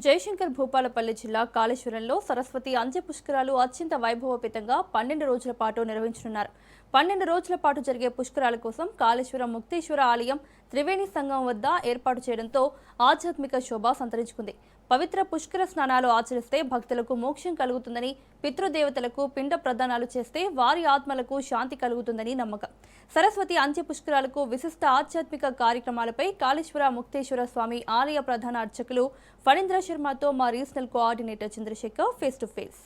జయశంకర్ భూపాలపల్లి జిల్లా కాళేశ్వరంలో సరస్వతి అంత్య పుష్కరాలు అత్యంత వైభవపేతంగా 12 రోజుల పాటు నిర్వహించనున్నారు. 12 రోజుల పాటు జరిగే పుష్కరాల కోసం కాళేశ్వరం ముక్తేశ్వర ఆలయం త్రివేణి సంగమం వద్ద ఏర్పాటు చేయడంతో ఆధ్యాత్మిక శోభ సంతరించుకుంది. పవిత్ర పుష్కర స్నానాలు ఆచరిస్తే భక్తులకు మోక్షం కలుగుతుందని, పితృదేవతలకు పిండ ప్రదానాలు చేస్తే వారి ఆత్మలకు శాంతి కలుగుతుందని నమ్మకం. సరస్వతి అంత్య పుష్కరాలకు విశిష్ట ఆధ్యాత్మిక కార్యక్రమాలపై కాళేశ్వర ముక్తేశ్వర స్వామి ఆలయ ప్రధాన అర్చకులు ఫణీంద్ర శర్మతో మా regional coordinator Chandrashekhar face to face.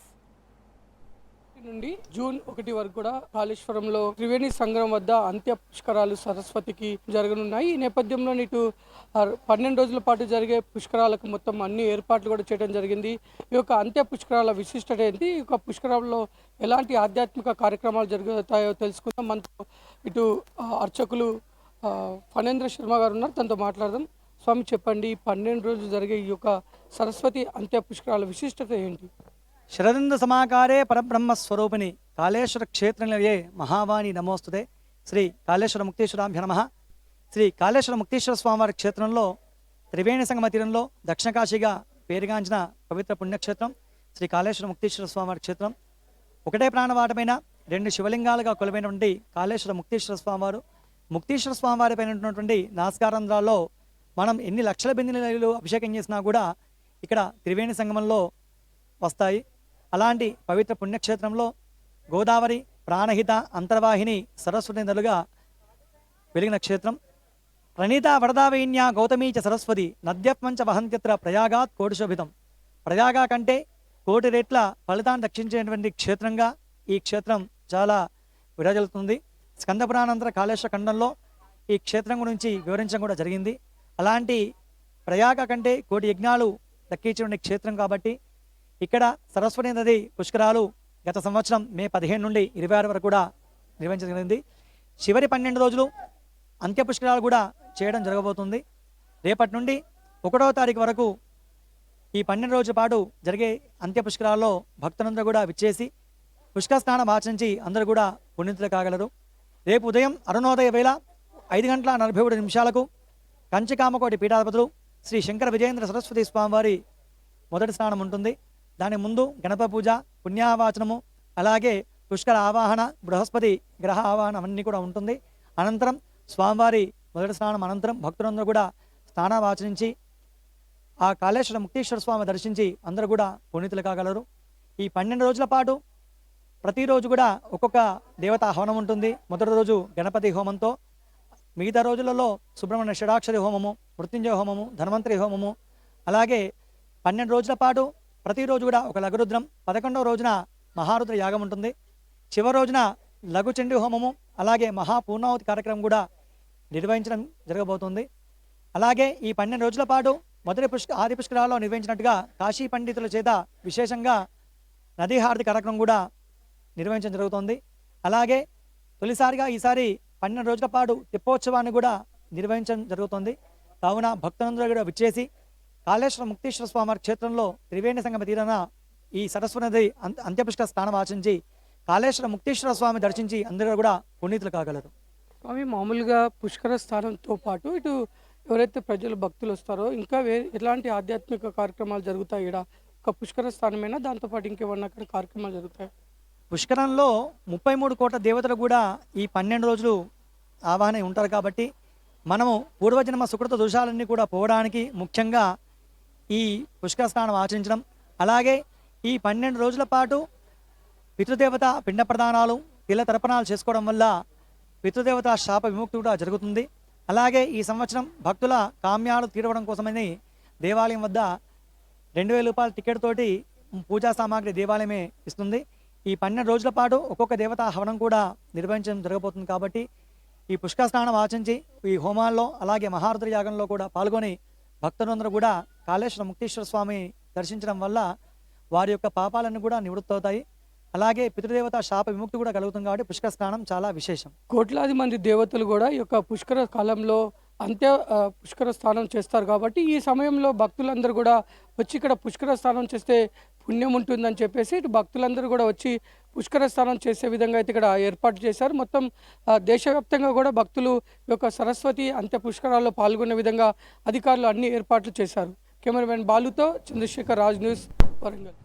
నుండి జూన్ 1 వరకు కూడా కాళేశ్వరంలో త్రివేణి సంగమం వద్ద అంత్య పుష్కరాలు సరస్వతికి జరగనున్నాయి. ఈ నేపథ్యంలో ఇటు 12 రోజుల పాటు జరిగే పుష్కరాలకు మొత్తం అన్ని ఏర్పాట్లు కూడా చేయడం జరిగింది. ఈ యొక్క అంత్య పుష్కరాల విశిష్టత ఏంటి, ఈ యొక్క పుష్కరంలో ఎలాంటి ఆధ్యాత్మిక కార్యక్రమాలు జరుగుతాయో తెలుసుకుందాం. మనతో ఇటు అర్చకులు ఫణీంద్ర శర్మ గారు ఉన్నారు, తనతో మాట్లాడదాం. స్వామి చెప్పండి, 12 రోజులు జరిగే ఈ యొక్క సరస్వతి అంత్య పుష్కరాల విశిష్టత ఏంటి? శరదింద సమాకారే పరబ్రహ్మస్వరూపిణి కాళేశ్వర క్షేత్రనిలయే మహావాణి నమోస్తుతే. శ్రీ కాళేశ్వర ముక్తేశ్వరాభ్య నమః. శ్రీ కాళేశ్వర ముక్తేశ్వర స్వామివారి క్షేత్రంలో త్రివేణి సంగమ తీరంలో దక్షిణ కాశీగా పేరుగాంచిన పవిత్ర పుణ్యక్షేత్రం శ్రీ కాళేశ్వర ముక్తేశ్వర స్వామివారి క్షేత్రం. ఒకటే ప్రాణవాటమైన 2 శివలింగాలుగా కొలువైనటువంటి కాళేశ్వర ముక్తేశ్వర స్వామివారు, ముక్తేశ్వర స్వామివారి పైన ఉన్నటువంటి నాస్కారంధ్రాల్లో మనం ఎన్ని లక్షల బిందెలు అభిషేకం చేసినా కూడా ఇక్కడ త్రివేణి సంగమంలో వస్తాయి. అలాంటి పవిత్ర పుణ్యక్షేత్రంలో గోదావరి, ప్రాణహిత, అంతర్వాహిని, సరస్వతి నదులుగా వెలిగిన క్షేత్రం. ప్రణీత వరదావైన్య గౌతమీ చ సరస్వతి నద్యప్మంచ వహంత్యత్ర ప్రయాగాత్ కోటిశోభితం. ప్రయాగా కంటే కోటి రెట్ల ఫలితాన్ని రక్షించేటువంటి క్షేత్రంగా ఈ క్షేత్రం చాలా విరాజిల్లుతుంది. స్కందపురానంతర కాళేశ్వర ఖండంలో ఈ క్షేత్రం గురించి వివరించడం కూడా జరిగింది. అలాంటి ప్రయాగ కంటే కోటి యజ్ఞాలు దక్కించిన క్షేత్రం కాబట్టి ఇక్కడ సరస్వతి నది పుష్కరాలు గత సంవత్సరం మే 15 నుండి 26 వరకు కూడా నిర్వహించగలిగింది. చివరి 12 రోజులు అంత్య పుష్కరాలు కూడా చేయడం జరగబోతుంది. రేపటి నుండి 1వ తారీఖు వరకు ఈ 12 రోజుల పాటు జరిగే అంత్య పుష్కరాల్లో భక్తులందరూ కూడా విచ్చేసి పుష్కర స్నానం ఆచరించి అందరూ కూడా పుణ్యతులు కాగలరు. రేపు ఉదయం అరుణోదయ వేళ 5:47 కంచికామకోటి పీఠాధిపతులు శ్రీ శంకర విజయేంద్ర సరస్వతి స్వామివారి మొదటి స్నానం ఉంటుంది. దాని ముందు గణప పూజ, పుణ్యావాచనము, అలాగే పుష్కర ఆవాహన, బృహస్పతి గ్రహ ఆవాహన అవన్నీ కూడా ఉంటుంది. అనంతరం స్వామివారి మొదటి స్నానం అనంతరం భక్తులందరూ కూడా స్నానావాచరించి ఆ కాళేశ్వర ముక్తేశ్వర స్వామి దర్శించి అందరూ కూడా పుణ్యతులు కాగలరు. ఈ 12 రోజుల పాటు ప్రతిరోజు కూడా ఒక్కొక్క దేవతా హవనం ఉంటుంది. మొదటి రోజు గణపతి హోమంతో, మిగతా రోజులలో సుబ్రహ్మణ్య షడాక్షరి హోమము, మృత్యుంజయ హోమము, ధన్వంతరి హోమము, అలాగే 12 రోజుల పాటు ప్రతిరోజు కూడా ఒక లఘురుద్రం, 11వ రోజున మహారుద్ర యాగం ఉంటుంది. చివరి రోజున లఘుచండీ హోమము, అలాగే మహాపూర్ణావతి కార్యక్రమం కూడా నిర్వహించడం జరగబోతుంది. అలాగే ఈ 12 రోజుల పాటు మొదటి ఆది పుష్కరాల్లో నిర్వహించినట్టుగా కాశీ పండితుల చేత విశేషంగా నదీ హారతి కార్యక్రమం కూడా నిర్వహించడం జరుగుతుంది. అలాగే తొలిసారిగా ఈసారి 12 రోజుల పాటు తెప్పోత్సవాన్ని కూడా నిర్వహించడం జరుగుతుంది. కావున భక్తులందరూ కూడా విచ్చేసి కాళేశ్వర ముక్తేశ్వర స్వామి క్షేత్రంలో త్రివేణి సంగమ తీరాన ఈ సరస్వతి నది అంత్యపుష్కర స్నానం ఆచరించి కాళేశ్వర ముక్తేశ్వర స్వామి దర్శించి అందరూ కూడా పునీతులు కాగలరు. స్వామి, మామూలుగా పుష్కర స్థానంతో పాటు ఇటు ఎవరైతే ప్రజలు భక్తులు వస్తారో ఇంకా ఎలాంటి ఆధ్యాత్మిక కార్యక్రమాలు జరుగుతాయి? ఇక్కడ ఒక పుష్కర స్థానమైనా దాంతోపాటు ఇంకేమన్నా అక్కడ కార్యక్రమాలు జరుగుతాయి? పుష్కరంలో 33 కోట్ల దేవతలు కూడా ఈ 12 రోజులు ఆవాహన ఉంటారు కాబట్టి మనము పూర్వజన్మ సుకృత దోషాలన్నీ కూడా పోవడానికి ముఖ్యంగా ఈ పుష్కర స్నానం ఆచరించడం, అలాగే ఈ 12 రోజుల పాటు పితృదేవత పిండ ప్రదానాలు, తిల తర్పణాలు చేసుకోవడం వల్ల పితృదేవత శాప విముక్తి కూడా జరుగుతుంది. అలాగే ఈ సంవత్సరం భక్తుల కామ్యాలు తీరవడం కోసమని దేవాలయం వద్ద 2000 రూపాయల టికెట్ తోటి పూజా సామాగ్రి దేవాలయమే ఇస్తుంది. ఈ 12 రోజుల పాటు ఒక్కొక్క దేవతా హవనం కూడా నిర్వహించడం జరగబోతుంది. కాబట్టి ఈ పుష్కర స్నానం ఆచరించి ఈ హోమాల్లో అలాగే మహారుద్ర యాగంలో కూడా పాల్గొని భక్తులందరూ కూడా కాళేశ్వర ముక్తేశ్వర స్వామి దర్శించడం వల్ల వారి యొక్క పాపాలన్నీ కూడా నివృత్తి అవుతాయి. అలాగే పితృదేవత శాప విముక్తి కూడా కలుగుతుంది. కాబట్టి పుష్కర స్నానం చాలా విశేషం. కోట్లాది మంది దేవతలు కూడా ఈ యొక్క పుష్కర కాలంలో పుష్కర స్నానం చేస్తారు కాబట్టి ఈ సమయంలో భక్తులందరూ కూడా వచ్చి ఇక్కడ పుష్కర స్నానం చేస్తే పుణ్యం ఉంటుందని చెప్పేసి ఇటు భక్తులందరూ కూడా వచ్చి పుష్కర స్నానం చేసే విధంగా అయితే ఇక్కడ ఏర్పాటు చేశారు. మొత్తం దేశవ్యాప్తంగా కూడా భక్తులు ఈ యొక్క సరస్వతి అంత్య పుష్కరాల్లో పాల్గొనే విధంగా అధికారులు అన్ని ఏర్పాట్లు చేశారు. కెమెరామెన్ బాలుతో చంద్రశేఖర్, రాజ్ న్యూస్, వరంగల్.